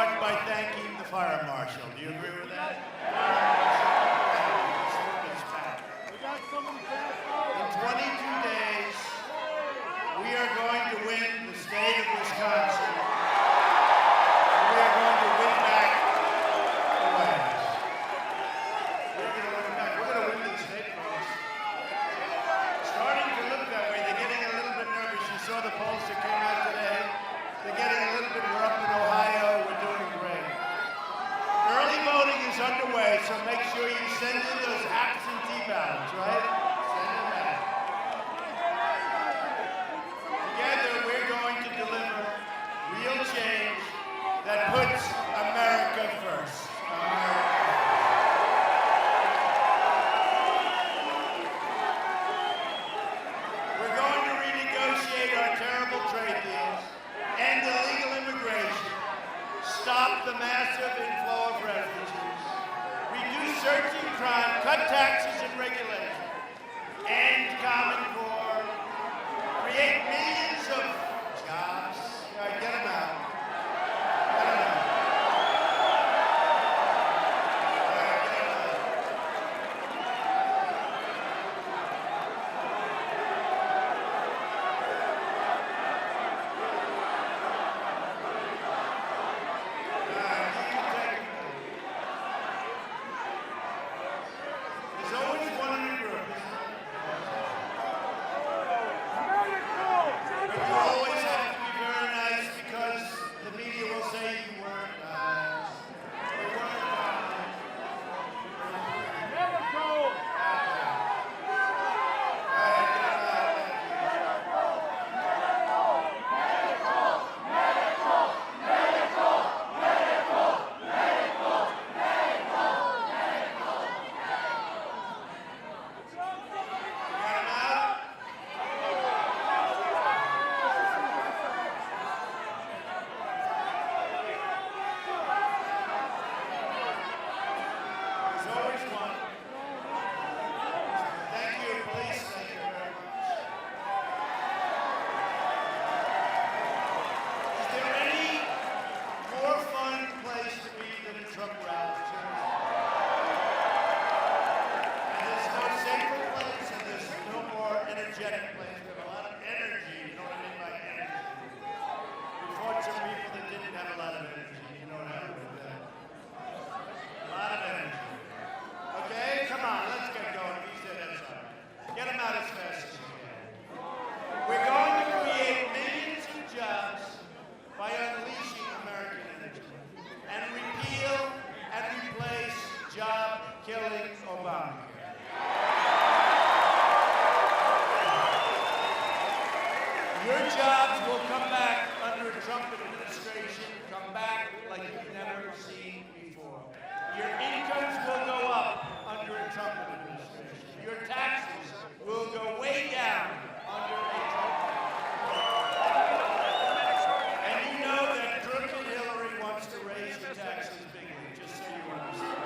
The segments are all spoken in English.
start by thanking the fire marshal. Do you agree with that? In 22 days, we are going to win the state of Wisconsin. And we are going to win back the West. We're going to win back. We're going to win the state, folks. Starting to look that way. They're getting a little bit nervous. You saw the polls that came out today. They're getting a little bit, we're up in Ohio, we're doing great. Early voting is underway, so make sure you send in those absentee ballots, right? Send them in. Together, we're going to deliver real change that puts America first. We're going to renegotiate our terrible trade deals. End illegal immigration, stop the massive inflow of refugees, reduce searching crime, cut taxes and regulation, end Common Core, create millions of jobs. All right, get them out. Get them out. All right, get them out. There's always one in a group. But you always have to be very nice because the media will say you weren't nice. You weren't nice. Never go. All right, get them out. There's always one. Thank you, police. Thank you very much. Is there any more fun place to be than a Trump rally? And there's no safer place, and there's no more energetic place. We have a lot of energy. You know what I mean by energy? We fought some people that didn't have a lot of energy. You know what happened with that? A lot of energy. Okay, come on, let's get going. He said that's all right. Get them out as fast as you can. We're going to create millions of jobs by unleashing American energy and repeal and replace job-killing Obamacare. Your jobs will come back under a Trump administration, come back like you've never seen before. Your incomes will go up under a Trump administration. Your taxes will go way down under a Trump administration. And you know that crooked Hillary wants to raise your taxes bigly, just so you understand.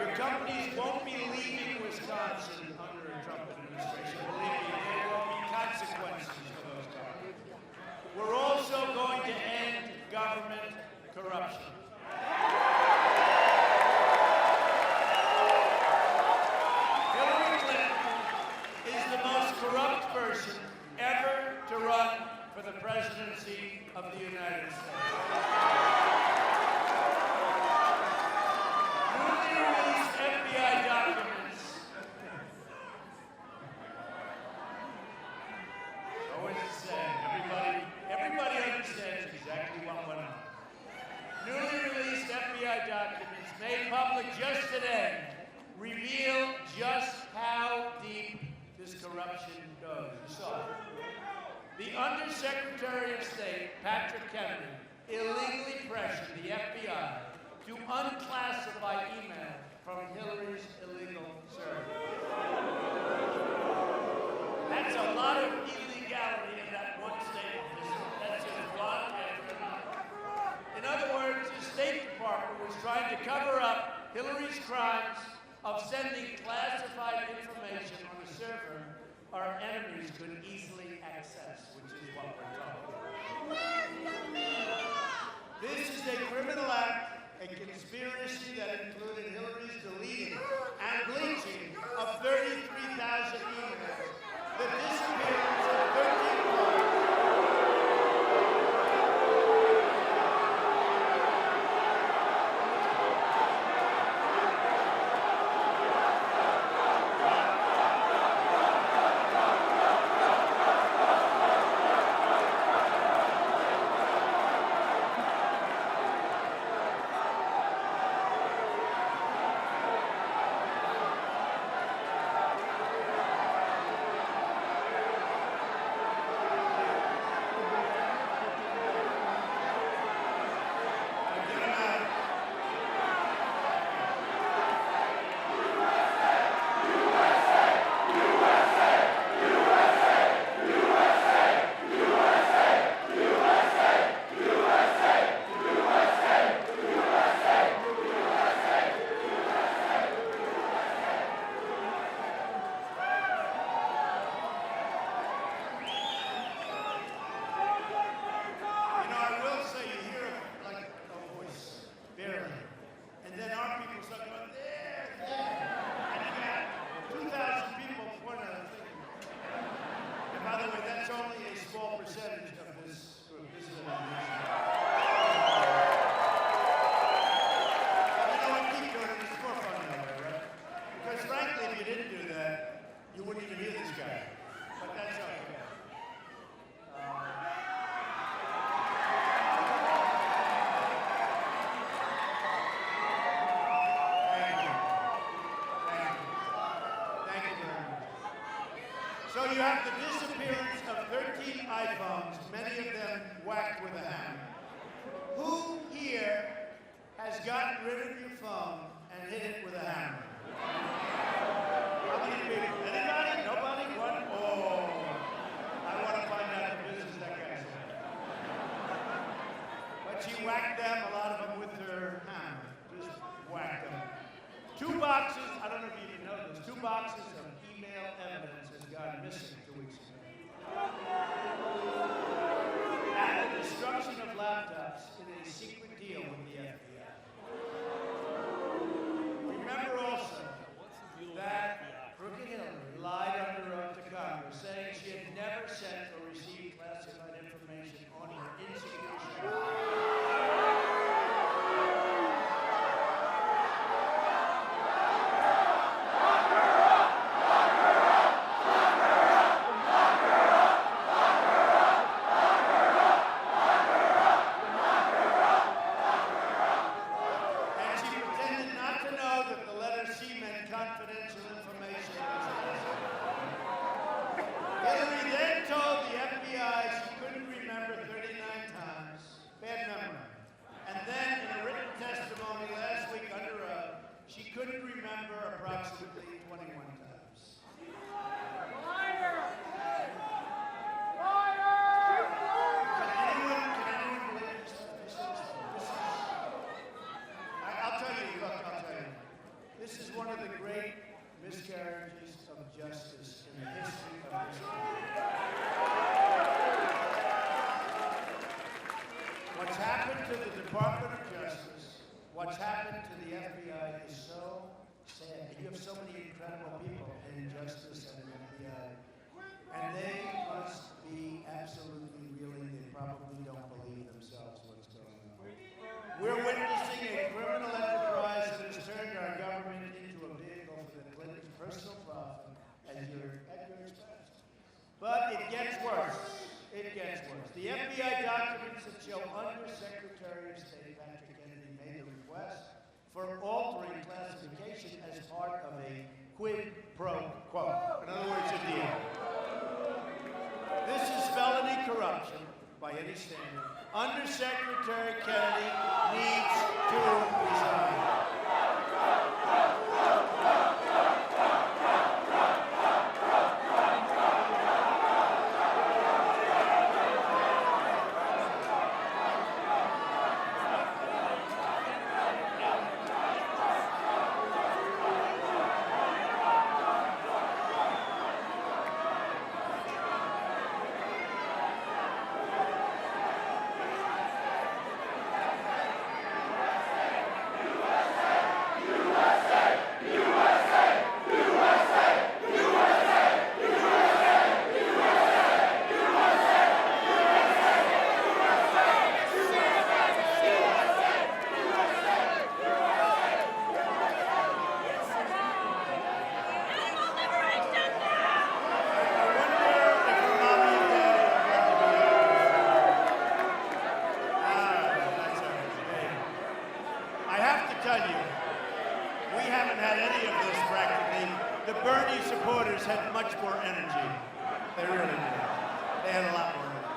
Your companies won't be leaving Wisconsin under a Trump administration. Believe me, there will be consequences for those companies. We're also going to end government corruption. Hillary Clinton is the most corrupt person ever to run for the presidency of the United States. Newly released FBI documents. Always the same. Everybody understands exactly what went on. Newly released FBI documents made public just today reveal just how deep this corruption goes. So, the Undersecretary of State, Patrick Kennedy, illegally pressured the FBI to unclassify email from Hillary's illegal server. That's a lot of illegality in that one statement. That's just one after another. In other words, the State Department was trying to cover up Hillary's crimes of sending classified information on a server our enemies could easily access, which is what we're talking about. you have the disappearance of 13 iPhones, many of them whacked with a hammer. Who here has gotten rid of your phone and hit it with a hammer? How many people? Anybody? Nobody? One? Oh, I want to find out the business that guy's in. But she whacked them, a lot of them with her hammer. Just whacked them. 2 boxes, I don't know if you even know this, 2 boxes of email evidence has gone missing 2 weeks ago. And the destruction of laptops in a secret deal with the FBI. Remember also that Crooked Hillary lied under oath to Congress, saying she had never sent or received classified information on her insecure ship. What's happened to the FBI is so sad. You have so many incredible people in justice and the FBI, and they must be absolutely reeling. They probably don't believe themselves what's going on. We're witnessing a criminal enterprise that has turned our government into a vehicle for the Clintons' personal profit at your expense. But it gets worse. It gets worse. The FBI documents that show Undersecretary of State Patrick Kennedy made a request for altering classification as part of a quid pro quo. In other words, a deal. This is felony corruption by any standard. Undersecretary Kennedy needs to resign. Had much more energy. They really did. They had a lot more energy.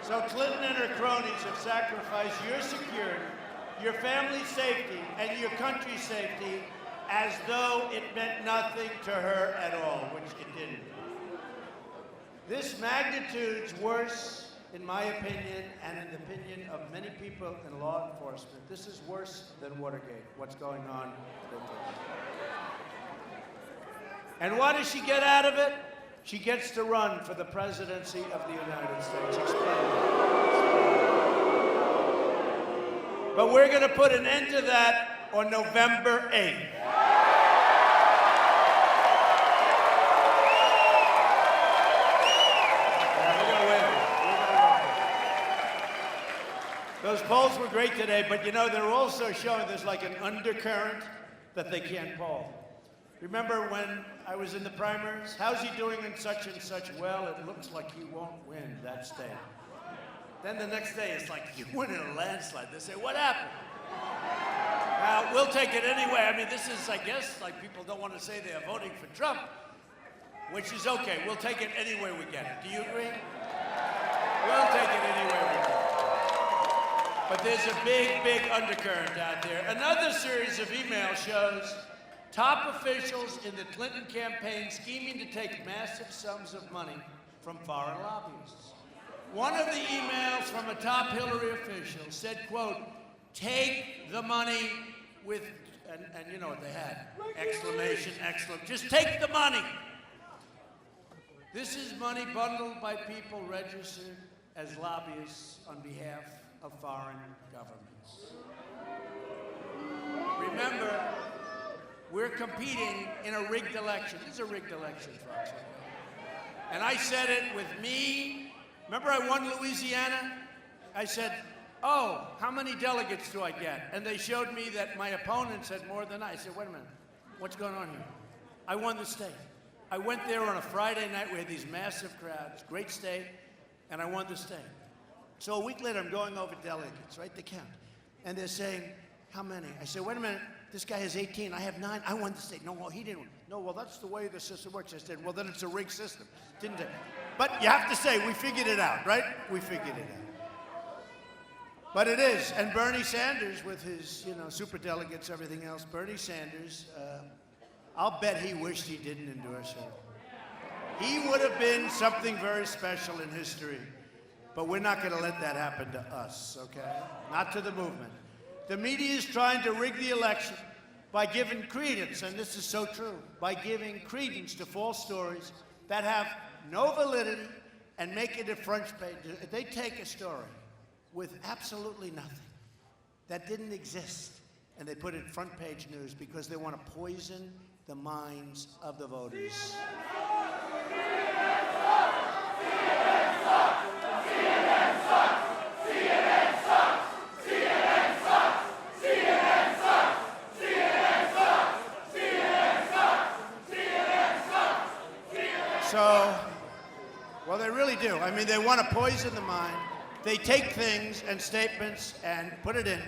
So Clinton and her cronies have sacrificed your security, your family's safety, and your country's safety as though it meant nothing to her at all, which it didn't. This magnitude's worse, in my opinion, and in the opinion of many people in law enforcement. This is worse than Watergate, what's going on with this. And what does she get out of it? She gets to run for the presidency of the United States. Explain. But we're going to put an end to that on November 8th. Those polls were great today, but you know, they're also showing there's like an undercurrent that they can't poll. Remember when I was in the primaries? How's he doing in such and such? Well, it looks like he won't win that state. Then the next day, it's like, you win in a landslide. They say, what happened? We'll take it anyway. I mean, this is, I guess, like people don't want to say they're voting for Trump, which is okay. We'll take it any way we get it. Do you agree? We'll take it any way we get it. But there's a big, big undercurrent out there. Another series of emails shows top officials in the Clinton campaign scheming to take massive sums of money from foreign lobbyists. One of the emails from a top Hillary official said, quote, take the money with, and you know what they had, exclamation, exclamation, just take the money. This is money bundled by people registered as lobbyists on behalf of foreign governments. Remember, we're competing in a rigged election. This is a rigged election, folks. And I said it with me. Remember I won Louisiana? I said, oh, how many delegates do I get? And they showed me that my opponents had more than I said, wait a minute, what's going on here? I won the state. I went there on a Friday night. We had these massive crowds, great state, and I won the state. So a week later, I'm going over delegates, right, to count. And they're saying, how many? I said, wait a minute, this guy has 18, I have 9, I won the state. No, well, he didn't. No, well, that's the way the system works. I said, well, then it's a rigged system, didn't it? But you have to say, we figured it out, right? We figured it out. But it is, and Bernie Sanders with his, superdelegates, everything else, Bernie Sanders, I'll bet he wished he didn't endorse her. He would have been something very special in history, but we're not going to let that happen to us, okay? Not to the movement. The media is trying to rig the election by giving credence, and this is so true, by giving credence to false stories that have no validity and make it a front page. They take a story with absolutely nothing that didn't exist, and they put it front page news because they want to poison the minds of the voters. So, well, they really do. I mean, they want to poison the mind. They take things and statements and put it in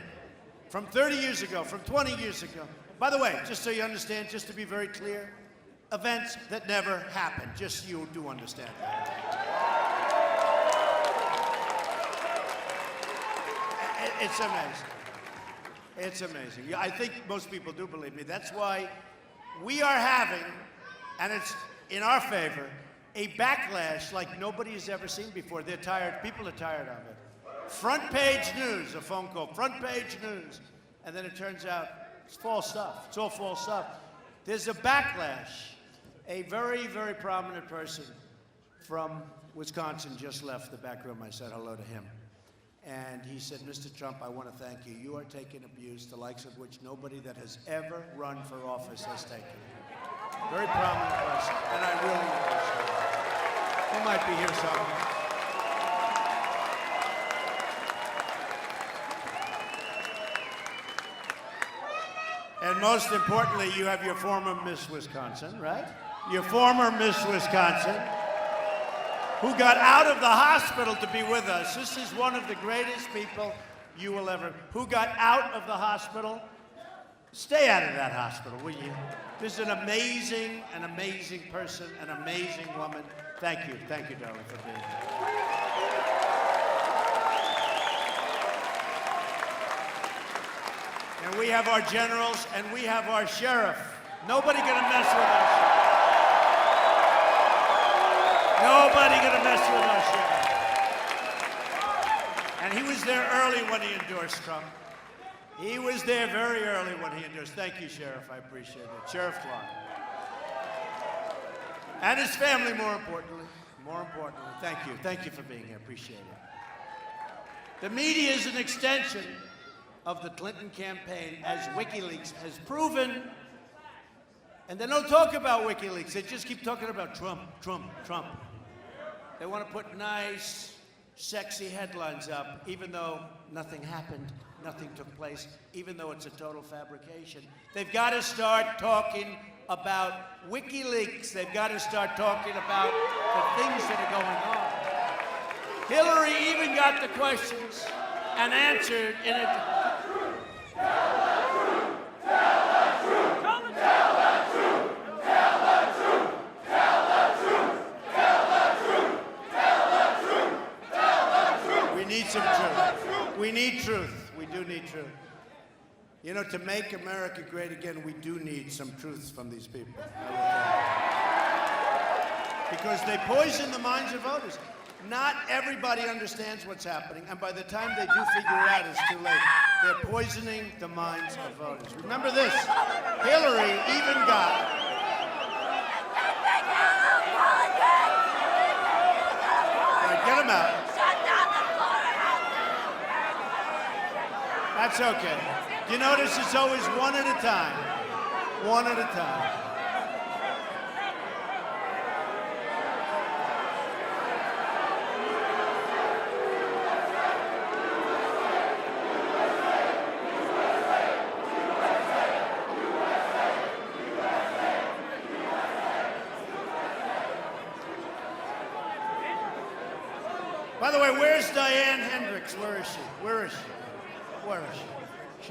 from 30 years ago, from 20 years ago. By the way, just so you understand, just to be very clear, events that never happened, just so you do understand that. It's amazing. It's amazing. Yeah, I think most people do believe me. That's why we are having, and it's in our favor, a backlash like nobody has ever seen before. They're tired. People are tired of it. Front page news, a phone call, front page news. And then it turns out it's false stuff. It's all false stuff. There's a backlash. A very, very prominent person from Wisconsin just left the back room. I said hello to him. And he said, Mr. Trump, I want to thank you. You are taking abuse, the likes of which nobody that has ever run for office has taken. Very prominent person, and I really appreciate it. He might be here somewhere. And most importantly, you have your former Miss Wisconsin, right? Your former Miss Wisconsin, who got out of the hospital to be with us. This is one of the greatest people you will ever, who got out of the hospital. Stay out of that hospital, will you? This is an amazing person, an amazing woman. Thank you, darling, for being here. And we have our generals, and we have our sheriff. Nobody gonna mess with our sheriff. Nobody gonna mess with our sheriff. And he was there early when he endorsed Trump. He was there very early when he endorsed. Thank you, Sheriff. I appreciate it. Sheriff Clark. And his family, more importantly. More importantly. Thank you. Thank you for being here. Appreciate it. The media is an extension of the Clinton campaign, as WikiLeaks has proven. And they don't talk about WikiLeaks. They just keep talking about Trump, Trump, Trump. They want to put nice, sexy headlines up, even though nothing happened. Nothing took place, even though it's a total fabrication. They've got to start talking about WikiLeaks. They've got to start talking about the things that are going on. Hillary even got the questions and answered in a... need some truth. We need truth. We do need truth. You know, to make America great again, we do need some truths from these people. Because they poison the minds of voters. Not everybody understands what's happening, and by the time they do figure it out, it's too late. They're poisoning the minds of voters. Remember this, Hillary even got... All right, get him out. That's okay. You notice it's always one at a time. One at a time. By the way, where's Diane Hendricks? Where is she? Where is she? Where is she?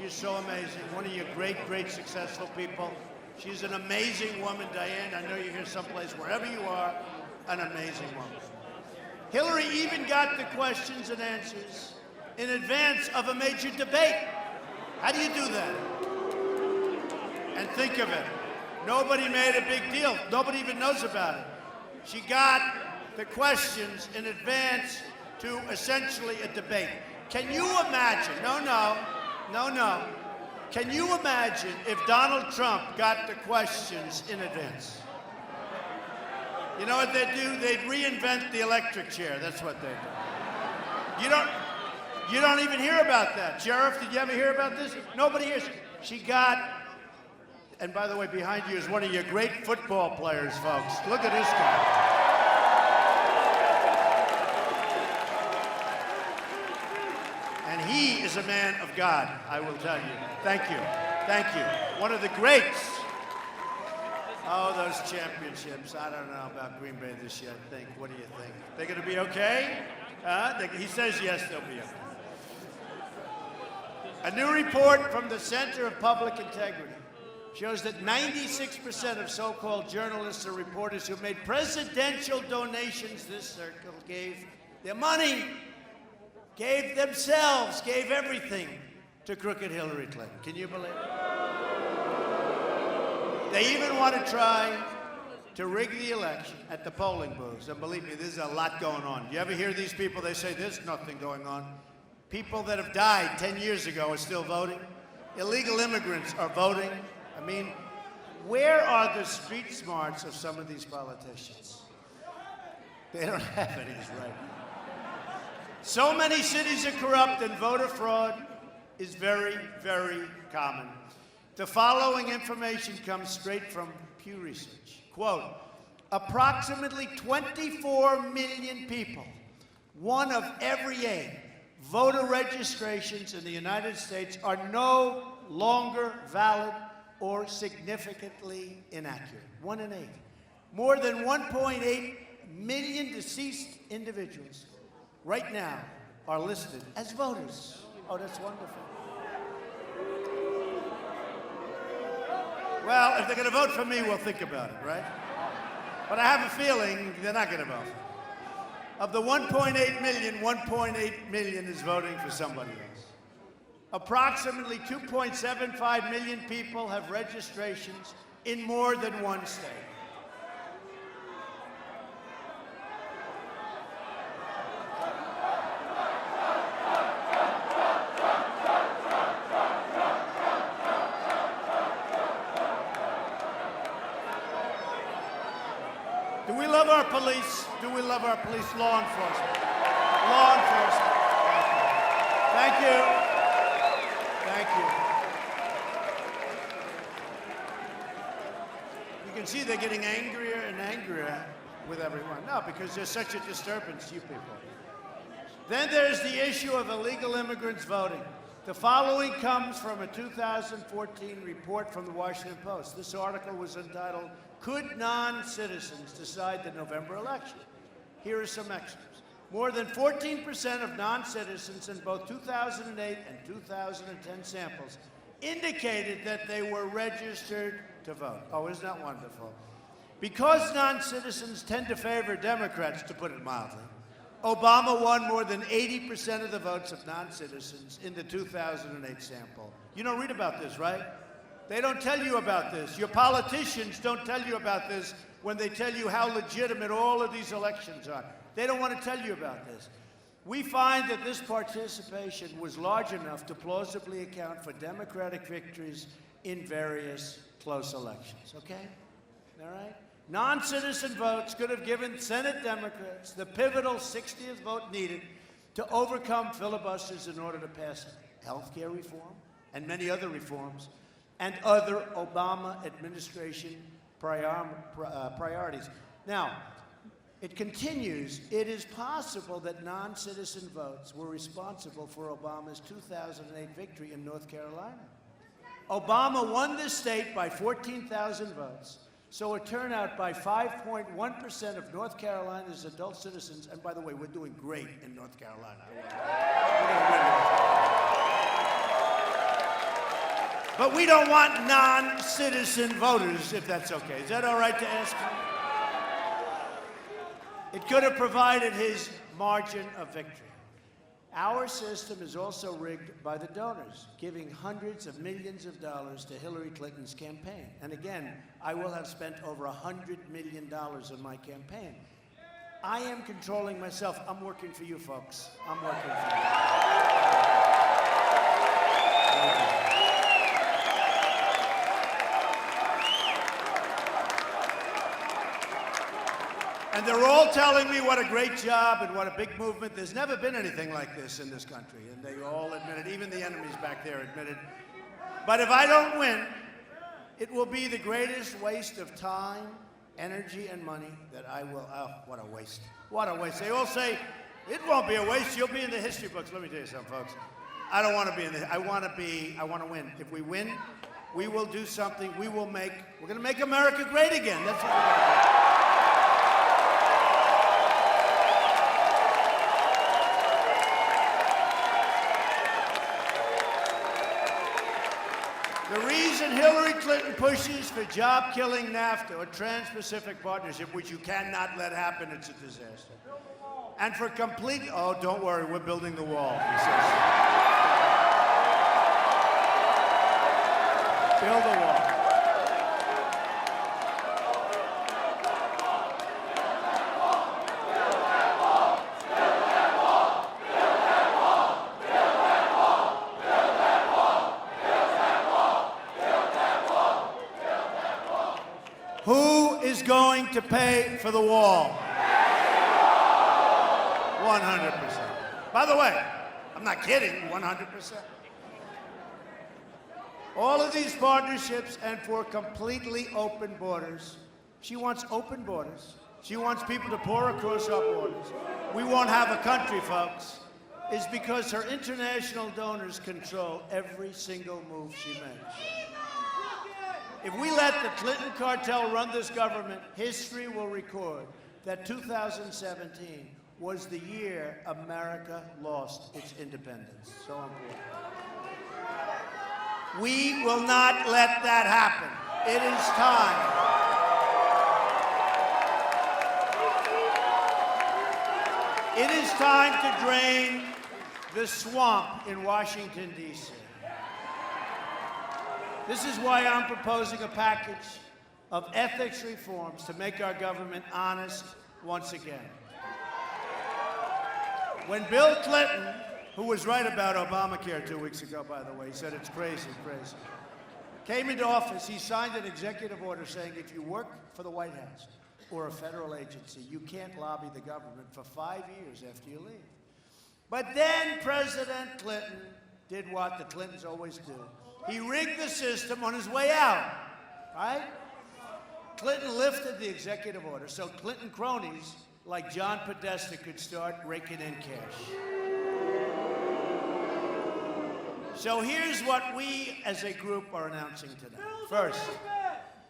She's so amazing. One of your great, great successful people. She's an amazing woman, Diane. I know you're here someplace, wherever you are, an amazing woman. Hillary even got the questions and answers in advance of a major debate. How do you do that? And think of it. Nobody made a big deal. Nobody even knows about it. She got the questions in advance to essentially a debate. Can you imagine? No. Can you imagine if Donald Trump got the questions in advance? You know what they'd do? They'd reinvent the electric chair. That's what they'd do. You don't even hear about that. Sheriff, did you ever hear about this? Nobody hears. She got, and by the way, behind you is one of your great football players, folks. Look at this guy. And he is a man of God, I will tell you. Thank you. Thank you. One of the greats. Oh, those championships. I don't know about Green Bay this year, I think. What do you think? They're going to be okay? He says yes, they'll be okay. A new report from the Center of Public Integrity shows that 96% of so-called journalists or reporters who made presidential donations, this circle, gave their money, gave themselves, gave everything to crooked Hillary Clinton. Can you believe it? They even want to try to rig the election at the polling booths. And believe me, there's a lot going on. You ever hear these people? They say there's nothing going on. People that have died 10 years ago are still voting. Illegal immigrants are voting. I mean, where are the street smarts of some of these politicians? They don't have any right. So many cities are corrupt and voter fraud is very, very common. The following information comes straight from Pew Research. Quote, approximately 24 million people, one of every 8, voter registrations in the United States are no longer valid or significantly inaccurate. 1 in 8. More than 1.8 million deceased individuals right now are listed as voters. Oh, that's wonderful. Well, if they're going to vote for me, we'll think about it, right? But I have a feeling they're not going to vote. Of the 1.8 million, 1.8 million is voting for somebody else. Approximately 2.75 million people have registrations in more than one state. Do we love our police? Do we love our police? Law enforcement. Law enforcement. Thank you. Thank you. You can see they're getting angrier and angrier with everyone. No, because there's such a disturbance, you people. Then there's the issue of illegal immigrants voting. The following comes from a 2014 report from the Washington Post. This article was entitled, Could Non-Citizens Decide the November Election? Here are some extras. More than 14% of non-citizens in both 2008 and 2010 samples indicated that they were registered to vote. Oh, isn't that wonderful? Because non-citizens tend to favor Democrats, to put it mildly, Obama won more than 80% of the votes of non-citizens in the 2008 sample. You don't read about this, right? They don't tell you about this. Your politicians don't tell you about this when they tell you how legitimate all of these elections are. They don't want to tell you about this. We find that this participation was large enough to plausibly account for Democratic victories in various close elections, okay? All right? Non-citizen votes could have given Senate Democrats the pivotal 60th vote needed to overcome filibusters in order to pass health care reform and many other reforms and other Obama administration priorities. Now, it continues, it is possible that non-citizen votes were responsible for Obama's 2008 victory in North Carolina. Obama won this state by 14,000 votes, so a turnout by 5.1% of North Carolina's adult citizens, and by the way, we're doing great in North Carolina. We're going to win North Carolina. But we don't want non-citizen voters, if that's okay. Is that all right to ask him? It could have provided his margin of victory. Our system is also rigged by the donors, giving hundreds of millions of dollars to Hillary Clinton's campaign. And again, I will have spent over $100 million on my campaign. I am controlling myself. I'm working for you, folks. I'm working for you. And they're all telling me what a great job and what a big movement. There's never been anything like this in this country, and they all admit it. Even the enemies back there admit it. But if I don't win, it will be the greatest waste of time, energy, and money that I will. Oh, what a waste. What a waste. They all say, it won't be a waste. You'll be in the history books. Let me tell you something, folks. I don't want to be in the. I want to win. If we win, we will do something. We're going to make America great again. That's what we're going to do. The reason Hillary Clinton pushes for job-killing NAFTA, or Trans-Pacific Partnership, which you cannot let happen, it's a disaster. And for complete, oh, don't worry, we're building the wall, he says. Build the wall. Who is going to pay for the wall? 100%. By the way, I'm not kidding, 100%. All of these partnerships and for completely open borders. She wants open borders. She wants people to pour across our borders. We won't have a country, folks. It's because her international donors control every single move she makes. If we let the Clinton cartel run this government, history will record that 2017 was the year America lost its independence. So important. We will not let that happen. It is time. It is time to drain the swamp in Washington, D.C. This is why I'm proposing a package of ethics reforms to make our government honest once again. When Bill Clinton, who was right about Obamacare 2 weeks ago, by the way, he said it's crazy, came into office, he signed an executive order saying if you work for the White House or a federal agency, you can't lobby the government for 5 years after you leave. But then President Clinton did what the Clintons always do. He rigged the system on his way out, right? Clinton lifted the executive order so Clinton cronies like John Podesta could start raking in cash. So here's what we as a group are announcing today. First,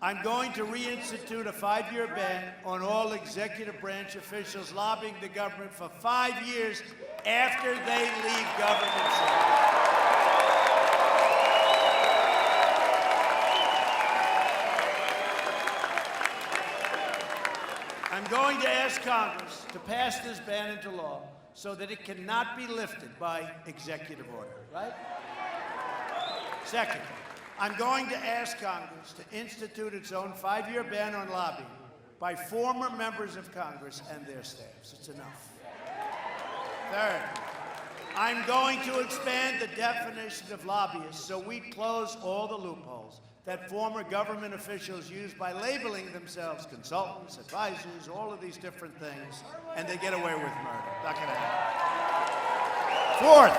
I'm going to reinstitute a 5-year ban on all executive branch officials lobbying the government for 5 years after they leave government service. I'm going to ask Congress to pass this ban into law so that it cannot be lifted by executive order, right? Second, I'm going to ask Congress to institute its own 5-year ban on lobbying by former members of Congress and their staffs. It's enough. Third, I'm going to expand the definition of lobbyists so we close all the loopholes that former government officials use by labeling themselves consultants, advisors, all of these different things, and they get away with murder. Not gonna happen. Fourth,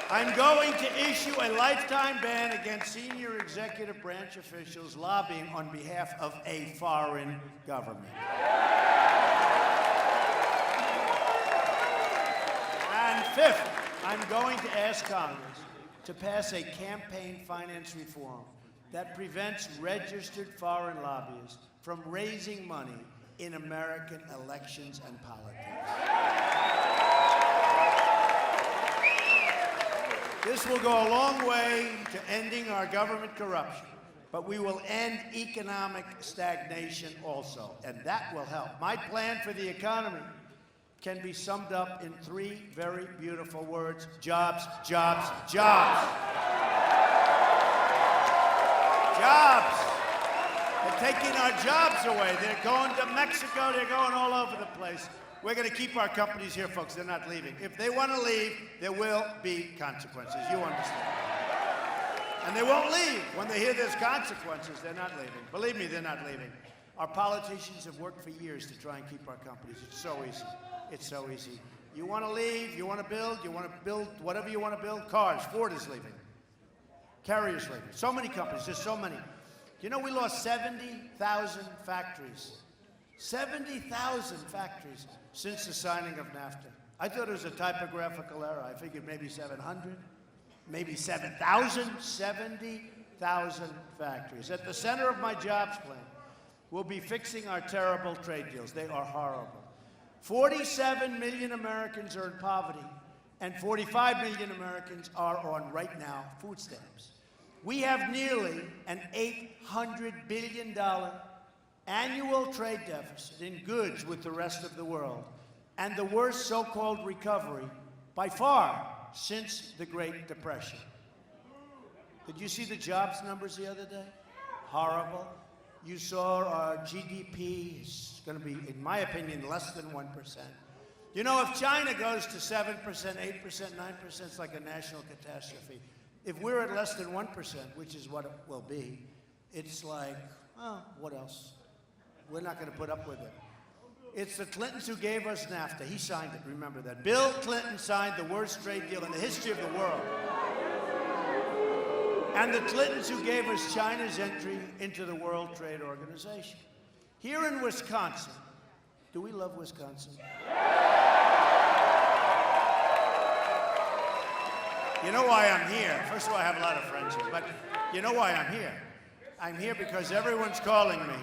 I'm going to issue a lifetime ban against senior executive branch officials lobbying on behalf of a foreign government. And fifth, I'm going to ask Congress to pass a campaign finance reform that prevents registered foreign lobbyists from raising money in American elections and politics. This will go a long way to ending our government corruption, but we will end economic stagnation also, and that will help. My plan for the economy can be summed up in 3 very beautiful words: jobs, jobs, jobs. Jobs. They're taking our jobs away. They're going to Mexico. They're going all over the place. We're going to keep our companies here, folks. They're not leaving. If they want to leave, there will be consequences. You understand. And they won't leave. When they hear there's consequences, they're not leaving. Believe me, they're not leaving. Our politicians have worked for years to try and keep our companies. It's so easy. It's so easy. You want to leave, you want to build whatever you want to build. Cars, Ford is leaving. Carrier's leaving. So many companies, there's so many. You know, we lost 70,000 factories. 70,000 factories since the signing of NAFTA. I thought it was a typographical error. I figured maybe 700, maybe 7,000, 70,000 factories. At the center of my jobs plan, we'll be fixing our terrible trade deals. They are horrible. 47 million Americans are in poverty, and 45 million Americans are on, right now, food stamps. We have nearly an $800 billion annual trade deficit in goods with the rest of the world, and the worst so-called recovery by far since the Great Depression. Did you see the jobs numbers the other day? Horrible. You saw our GDP is going to be, in my opinion, less than 1%. You know, if China goes to 7%, 8%, 9%, it's like a national catastrophe. If we're at less than 1%, which is what it will be, it's like, oh, what else? We're not going to put up with it. It's the Clintons who gave us NAFTA. He signed it, remember that. Bill Clinton signed the worst trade deal in the history of the world. And the Clintons who gave us China's entry into the World Trade Organization. Here in Wisconsin, do we love Wisconsin? You know why I'm here? First of all, I have a lot of friends here, but you know why I'm here? I'm here because everyone's calling me.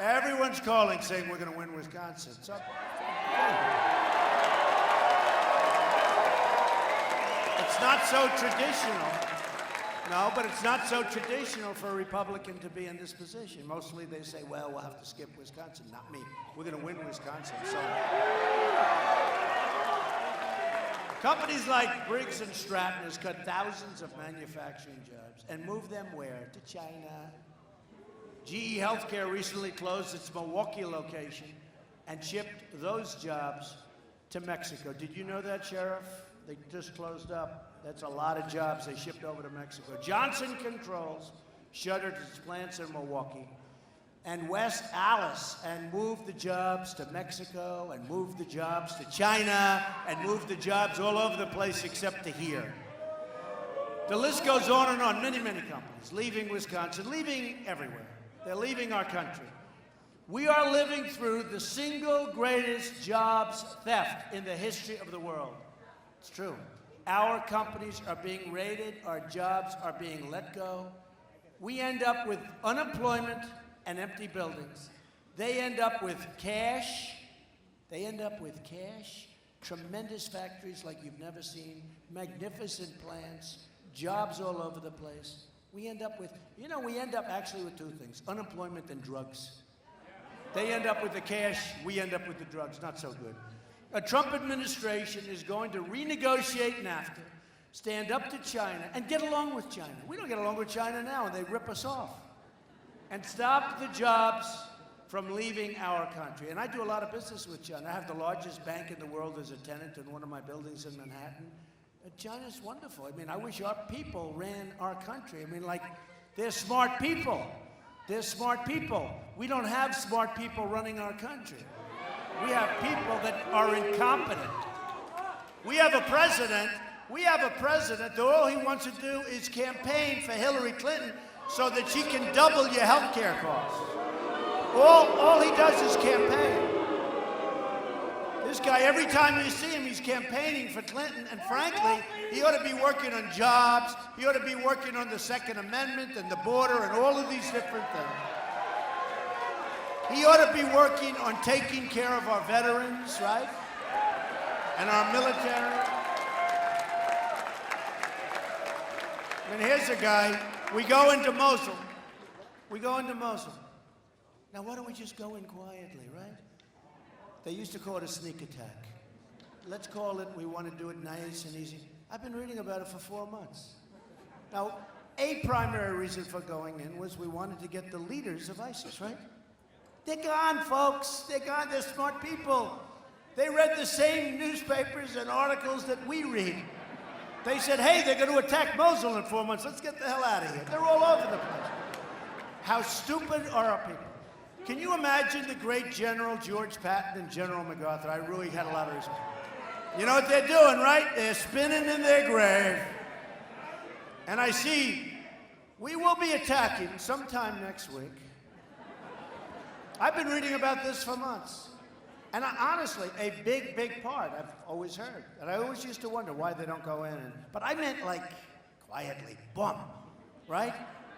Everyone's calling saying we're going to win Wisconsin. So, it's not so traditional. No, but it's not so traditional for a Republican to be in this position. Mostly they say, well, we'll have to skip Wisconsin. Not me. We're going to win Wisconsin. So, companies like Briggs & Stratton has cut thousands of manufacturing jobs and moved them where? To China. GE Healthcare recently closed its Milwaukee location and shipped those jobs to Mexico. Did you know that, Sheriff? They just closed up. That's a lot of jobs they shipped over to Mexico. Johnson Controls shuttered its plants in Milwaukee, and West Alice, and moved the jobs to Mexico, and moved the jobs to China, and moved the jobs all over the place except to here. The list goes on and on. Many, many companies leaving Wisconsin, leaving everywhere. They're leaving our country. We are living through the single greatest jobs theft in the history of the world. It's true. Our companies are being raided. Our jobs are being let go. We end up with unemployment and empty buildings. They end up with cash. Tremendous factories like you've never seen, magnificent plants, jobs all over the place. We end up actually with 2 things, unemployment and drugs. They end up with the cash, we end up with the drugs. Not so good. A Trump administration is going to renegotiate NAFTA, stand up to China, and get along with China. We don't get along with China now, and they rip us off. And stop the jobs from leaving our country. And I do a lot of business with China. I have the largest bank in the world as a tenant in one of my buildings in Manhattan. China's wonderful. I mean, I wish our people ran our country. I mean, like, they're smart people. They're smart people. We don't have smart people running our country. We have people that are incompetent. We have a president that all he wants to do is campaign for Hillary Clinton so that she can double your health care costs. All he does is campaign. This guy, every time you see him, he's campaigning for Clinton, and frankly, he ought to be working on jobs, he ought to be working on the Second Amendment and the border and all of these different things. He ought to be working on taking care of our veterans, right? And our military. I mean, here's a guy, we go into Mosul. Now, why don't we just go in quietly, right? They used to call it a sneak attack. Let's call it, we want to do it nice and easy. I've been reading about it for 4 months. Now, a primary reason for going in was we wanted to get the leaders of ISIS, right? They're gone, folks. They're gone. They're smart people. They read the same newspapers and articles that we read. They said, hey, they're going to attack Mosul in 4 months. Let's get the hell out of here. They're all over the place. How stupid are our people? Can you imagine the great General George Patton and General MacArthur? I really had a lot of respect. You know what they're doing, right? They're spinning in their grave. And I see we will be attacking sometime next week. I've been reading about this for months. And honestly, a big part, I've always heard. And I always used to wonder why they don't go in. But I meant like quietly, boom, right?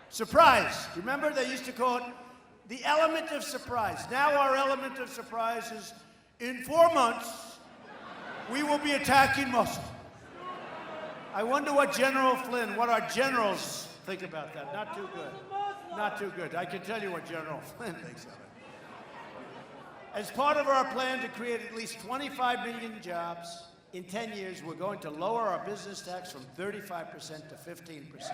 Surprise. Do you remember they used to call it the element of surprise? Now our element of surprise is in 4 months, we will be attacking Mosul. I wonder what General Flynn, what our generals think about that. Not too good. Not too good. I can tell you what General Flynn thinks of it. As part of our plan to create at least 25 million jobs in 10 years, we're going to lower our business tax from 35% to 15%.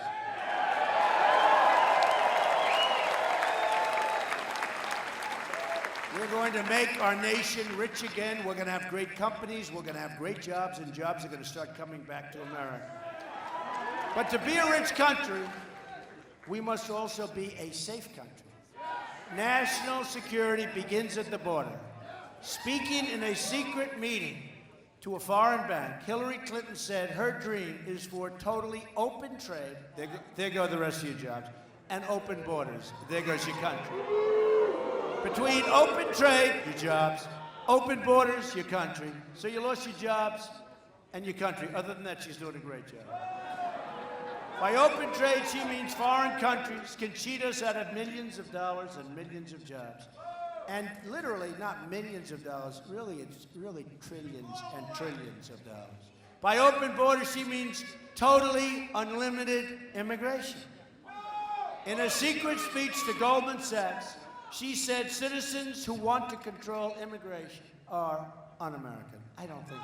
We're going to make our nation rich again. We're going to have great companies. We're going to have great jobs, and jobs are going to start coming back to America. But to be a rich country, we must also be a safe country. National security begins at the border. Speaking in a secret meeting to a foreign bank, Hillary Clinton said her dream is for totally open trade. There go the rest of your jobs. And open borders. There goes your country. Between open trade, your jobs, open borders, your country. So you lost your jobs and your country. Other than that, she's doing a great job. By open trade, she means foreign countries can cheat us out of millions of dollars and millions of jobs. And literally, not millions of dollars, really, it's really trillions and trillions of dollars. By open borders, she means totally unlimited immigration. In a secret speech to Goldman Sachs, she said citizens who want to control immigration are un-American. I don't think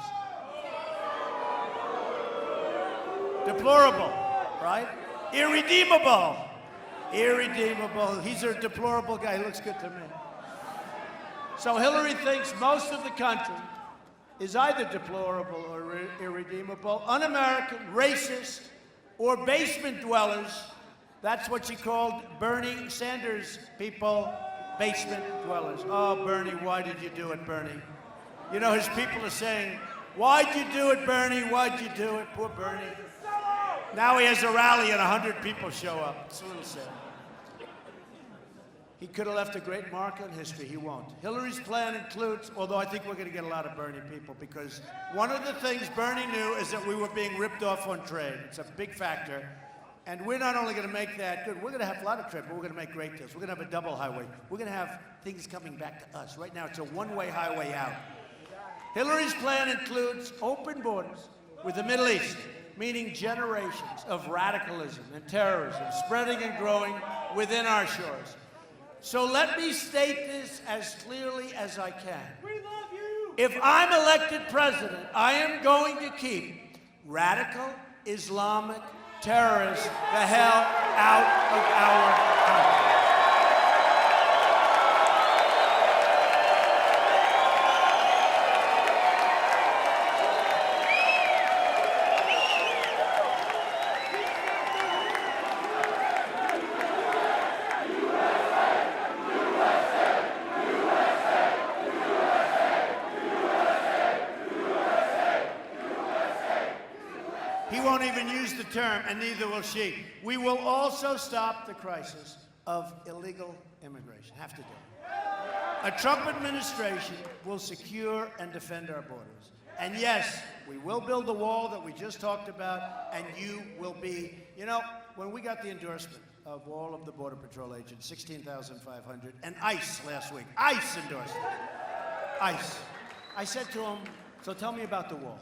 so. Deplorable. Right? Irredeemable. Irredeemable. He's a deplorable guy. He looks good to me. So Hillary thinks most of the country is either deplorable or irredeemable, un-American, racist, or basement dwellers. That's what she called Bernie Sanders people, basement dwellers. Oh, Bernie, why did you do it, Bernie? You know, his people are saying, why'd you do it, Bernie? Why'd you do it? Poor Bernie. Now he has a rally and 100 people show up. It's a little sad. He could have left a great mark on history. He won't. Hillary's plan includes, although I think we're going to get a lot of Bernie people, because one of the things Bernie knew is that we were being ripped off on trade. It's a big factor. And we're not only going to make that good, we're going to have a lot of trade, but we're going to make great deals. We're going to have a double highway. We're going to have things coming back to us. Right now, it's a one-way highway out. Hillary's plan includes open borders with the Middle East, meaning generations of radicalism and terrorism spreading and growing within our shores. So let me state this as clearly as I can. We love you. If I'm elected president, I am going to keep radical Islamic terrorists the hell out of our country. He won't even use the term, and neither will she. We will also stop the crisis of illegal immigration. Have to do it. A Trump administration will secure and defend our borders. And yes, we will build the wall that we just talked about, and you will be, you know, when we got the endorsement of all of the Border Patrol agents, 16,500, and ICE last week, ICE endorsed it. ICE. I said to them, so tell me about the wall.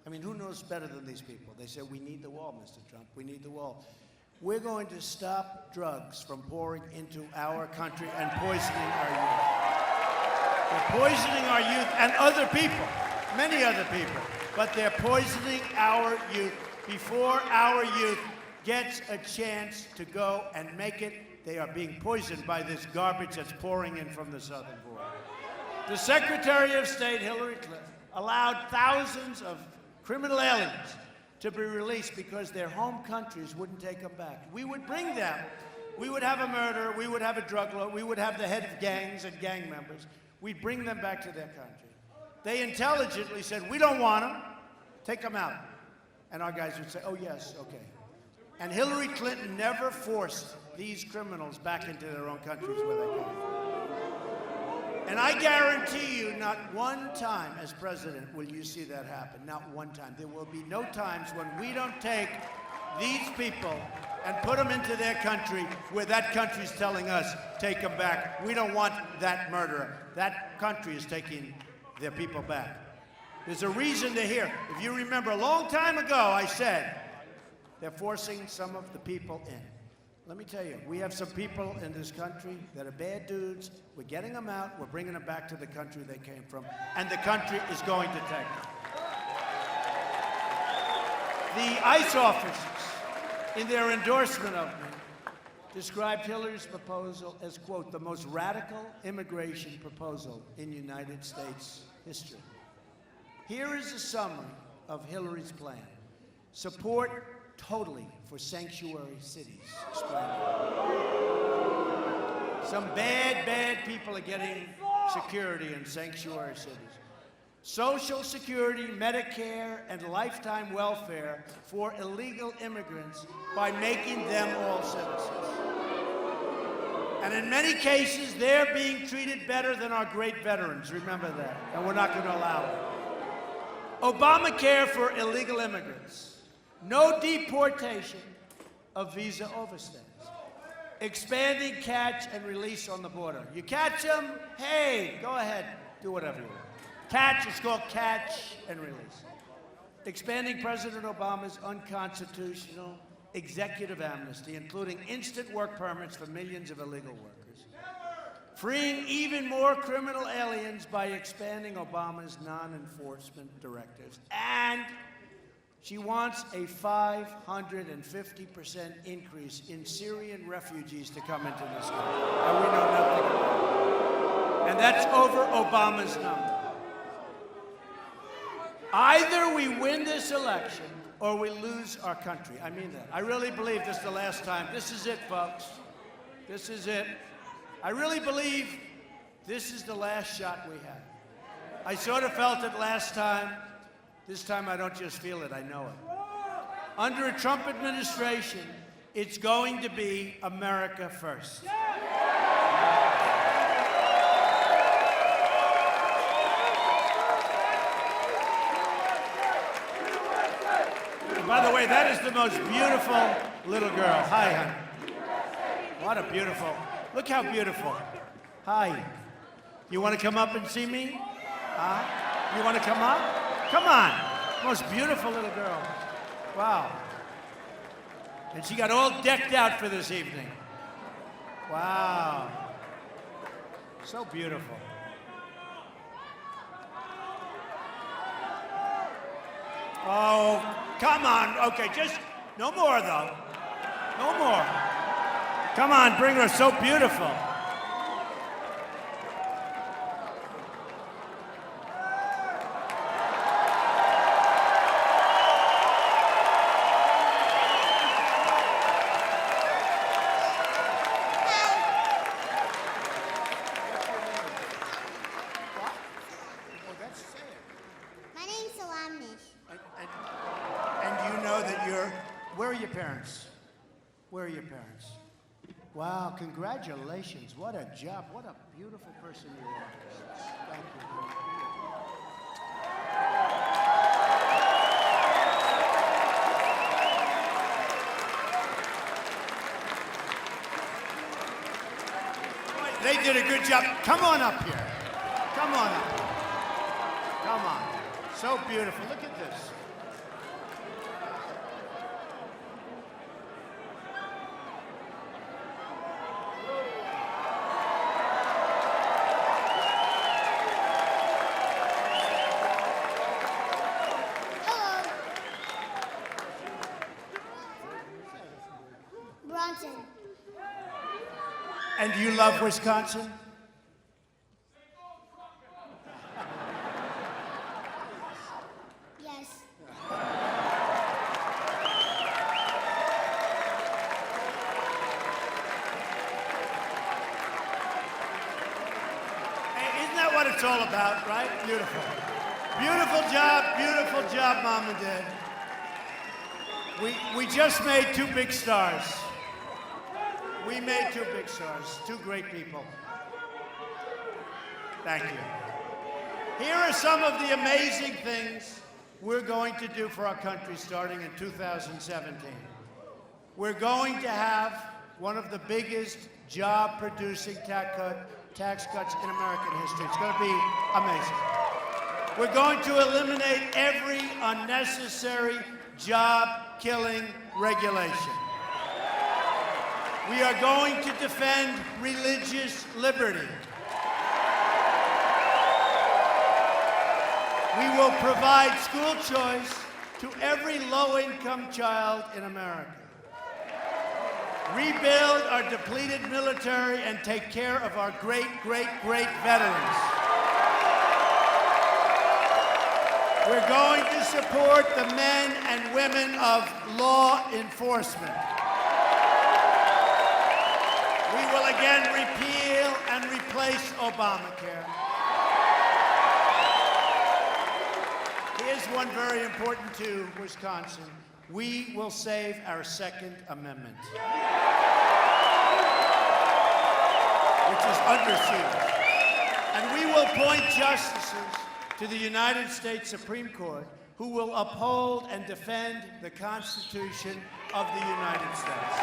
I mean, who knows better than these people? They said, we need the wall, Mr. Trump. We need the wall. We're going to stop drugs from pouring into our country and poisoning our youth. They're poisoning our youth and other people, many other people, but they're poisoning our youth. Before our youth gets a chance to go and make it, they are being poisoned by this garbage that's pouring in from the southern border. The Secretary of State, Hillary Clinton, allowed thousands of criminal aliens to be released because their home countries wouldn't take them back. We would bring them. We would have a murderer. We would have a drug lord. We would have the head of gangs and gang members. We'd bring them back to their country. They intelligently said, we don't want them. Take them out. And our guys would say, oh, yes, okay. And Hillary Clinton never forced these criminals back into their own countries where they came from. And I guarantee you, not one time as president will you see that happen. Not one time. There will be no times when we don't take these people and put them into their country where that country's telling us, take them back. We don't want that murderer. That country is taking their people back. There's a reason they're here. If you remember, a long time ago, I said, they're forcing some of the people in. Let me tell you, we have some people in this country that are bad dudes. We're getting them out. We're bringing them back to the country they came from. And the country is going to take them. The ICE officers, in their endorsement of me, described Hillary's proposal as, quote, the most radical immigration proposal in United States history. Here is a summary of Hillary's plan. Support totally for sanctuary cities. Some bad people are getting security in sanctuary cities. Social Security, Medicare, and lifetime welfare for illegal immigrants by making them all citizens. And in many cases, they're being treated better than our great veterans. Remember that. And we're not going to allow it. Obamacare for illegal immigrants. No deportation of visa overstays. Expanding catch and release on the border. You catch them, hey, go ahead, do whatever you want. Catch, it's called catch and release. Expanding President Obama's unconstitutional executive amnesty, including instant work permits for millions of illegal workers. Freeing even more criminal aliens by expanding Obama's non-enforcement directives. And she wants a 550% increase in Syrian refugees to come into this country. And we know nothing about it. And that's over Obama's number. Either we win this election or we lose our country. I mean that. I really believe this is the last time. This is it, folks. This is it. I really believe this is the last shot we have. I sort of felt it last time. This time I don't just feel it, I know it. Under a Trump administration, it's going to be America first. And by the way, that is the most beautiful little girl. Hi, honey. What a beautiful, look how beautiful. Hi. You want to come up and see me? Huh? You want to come up? Come on. Most beautiful little girl. Wow. And she got all decked out for this evening. Wow. So beautiful. Oh, come on. Okay, just no more, though. No more. Come on, bring her. So beautiful. My name's Salamnish. And you know that where are your parents? Where are your parents? Wow, congratulations. What a job. What a beautiful person you are. Thank you. They did a good job. Come on up here. Come on up. Come on. So beautiful. Look at this. Hello. Bronson. And you love Wisconsin? Yes. Hey, isn't that what it's all about, right? Beautiful. Beautiful job, Mom and Dad. We just made two big stars. We made two big stars, two great people. Thank you. Here are some of the amazing things we're going to do for our country starting in 2017. We're going to have one of the biggest job-producing tax cuts in American history. It's going to be amazing. We're going to eliminate every unnecessary job-killing regulation. We are going to defend religious liberty. We will provide school choice to every low-income child in America. Rebuild our depleted military and take care of our great veterans. We're going to support the men and women of law enforcement. We will again repeal and replace Obamacare. Here's one very important to Wisconsin. We will save our Second Amendment, which is under siege. And we will appoint justices to the United States Supreme Court who will uphold and defend the Constitution of the United States.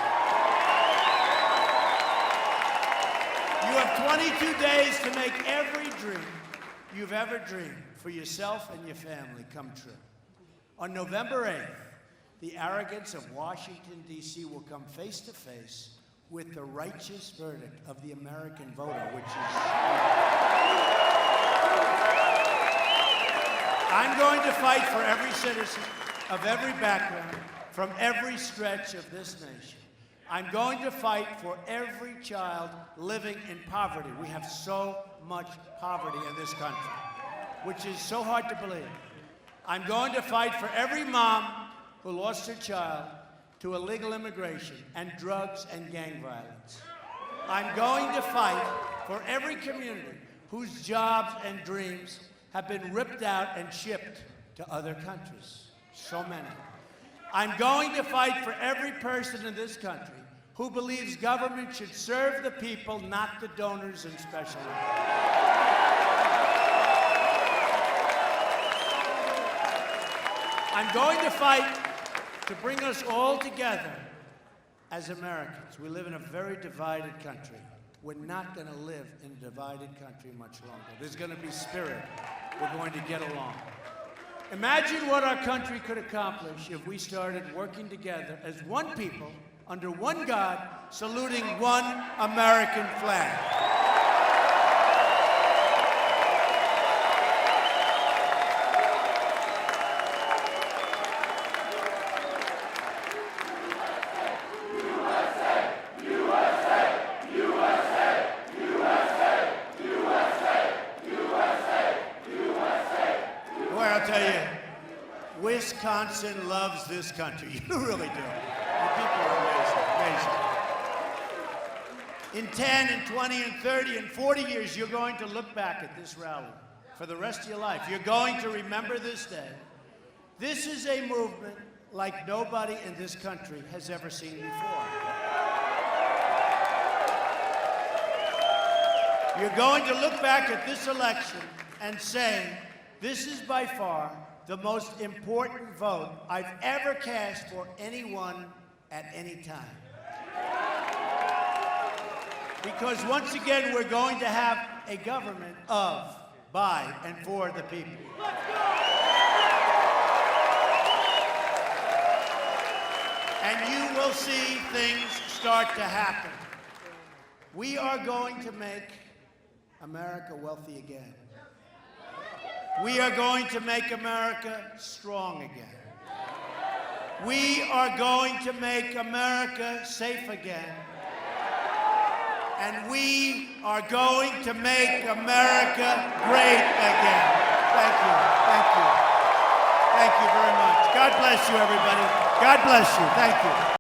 You have 22 days to make every dream you've ever dreamed for yourself and your family come true. On November 8th, the arrogance of Washington, D.C. will come face to face with the righteous verdict of the American voter, which is... I'm going to fight for every citizen of every background, from every stretch of this nation. I'm going to fight for every child living in poverty. We have so much poverty in this country, which is so hard to believe. I'm going to fight for every mom who lost her child to illegal immigration and drugs and gang violence. I'm going to fight for every community whose jobs and dreams have been ripped out and shipped to other countries. So many. I'm going to fight for every person in this country who believes government should serve the people, not the donors and special interests. I'm going to fight to bring us all together as Americans. We live in a very divided country. We're not going to live in a divided country much longer. There's going to be spirit. We're going to get along. Imagine what our country could accomplish if we started working together as one people, under one God, saluting one American flag. Boy, I'll tell you, Wisconsin loves this country. You really do. The people are amazing, amazing. In 10 and 20 and 30 and 40 years, you're going to look back at this rally for the rest of your life. You're going to remember this day. This is a movement like nobody in this country has ever seen before. You're going to look back at this election and say, this is by far the most important vote I've ever cast for anyone at any time. Because once again, we're going to have a government of, by, and for the people. And you will see things start to happen. We are going to make America wealthy again. We are going to make America strong again. We are going to make America safe again. And we are going to make America great again. Thank you. Thank you. Thank you very much. God bless you, everybody. God bless you. Thank you.